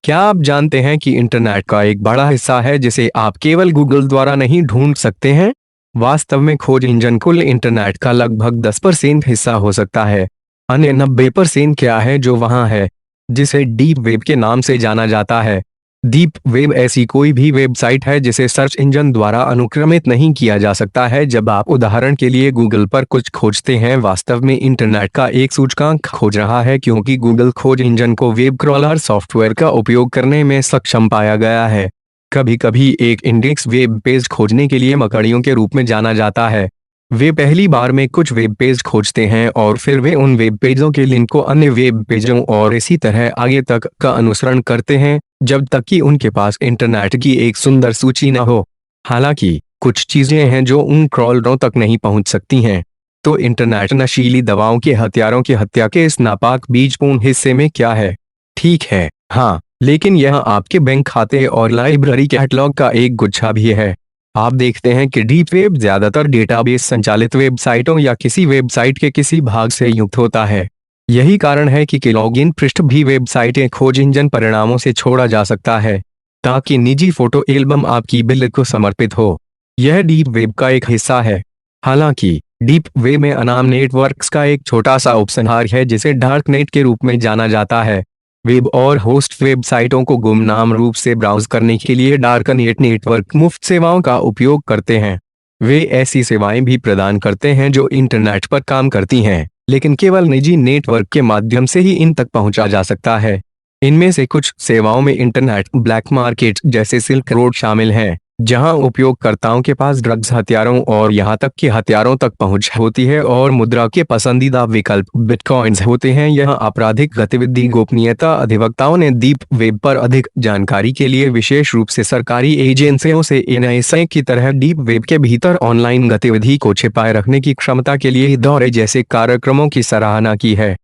क्या आप जानते हैं कि इंटरनेट का एक बड़ा हिस्सा है जिसे आप केवल गूगल द्वारा नहीं ढूंढ सकते हैं? वास्तव में खोज इंजन कुल इंटरनेट का लगभग 10% हिस्सा हो सकता है। अन्य 90% क्या है जो वहां है, जिसे डीप वेब के नाम से जाना जाता है। डीप वेब ऐसी कोई भी वेबसाइट है जिसे सर्च इंजन द्वारा अनुक्रमित नहीं किया जा सकता है। जब आप उदाहरण के लिए गूगल पर कुछ खोजते हैं, वास्तव में इंटरनेट का एक सूचकांक खोज रहा है, क्योंकि गूगल खोज इंजन को वेब क्रॉलर सॉफ्टवेयर का उपयोग करने में सक्षम पाया गया है। कभी कभी एक इंडेक्स वेब पेज खोजने के लिए मकड़ियों के रूप में जाना जाता है। वे पहली बार में कुछ वेब पेज खोजते हैं और फिर वे उन वेब पेजों के लिंक को अन्य वेब पेजों और इसी तरह आगे तक का अनुसरण करते हैं, जब तक कि उनके पास इंटरनेट की एक सुंदर सूची न हो। हालांकि कुछ चीजें हैं जो उन क्रॉलरों तक नहीं पहुंच सकती हैं। तो इंटरनेट नशीली दवाओं के हथियारों की हत्या के इस नापाक बीजपूर्ण हिस्से में क्या है? ठीक है, हाँ, लेकिन यह आपके बैंक खाते और लाइब्रेरी कैटलॉग का एक गुच्छा भी है। आप देखते हैं कि डीप वेब ज्यादातर डेटाबेस संचालित वेबसाइटों या किसी वेबसाइट के किसी भाग से युक्त होता है। यही कारण है कि लॉगिन पृष्ठ भी वेबसाइटें खोज इंजन परिणामों से छोड़ा जा सकता है, ताकि निजी फोटो एल्बम आपकी बिल को समर्पित हो। यह डीप वेब का एक हिस्सा है। हालांकि डीप वेब में अनाम नेटवर्क्स का एक छोटा सा उपसंहार है जिसे डार्क नेट के रूप में जाना जाता है। वेब और होस्ट वेबसाइटों को गुमनाम रूप से ब्राउज करने के लिए डार्क नेट नेटवर्क मुफ्त सेवाओं का उपयोग करते हैं। वे ऐसी सेवाएं भी प्रदान करते हैं जो इंटरनेट पर काम करती हैं, लेकिन केवल निजी नेटवर्क के माध्यम से ही इन तक पहुंचा जा सकता है। इनमें से कुछ सेवाओं में इंटरनेट ब्लैक मार्केट जैसे सिल्क रोड शामिल है, जहां उपयोगकर्ताओं के पास ड्रग्स, हथियारों और यहां तक कि हथियारों तक पहुंच होती है और मुद्रा के पसंदीदा विकल्प बिटकॉइंस होते हैं। यह आपराधिक गतिविधि गोपनीयता अधिवक्ताओं ने डीप वेब पर अधिक जानकारी के लिए विशेष रूप से सरकारी एजेंसियों से एनएसए की तरह डीप वेब के भीतर ऑनलाइन गतिविधि को छिपाए रखने की क्षमता के लिए दौरे जैसे कार्यक्रमों की सराहना की है।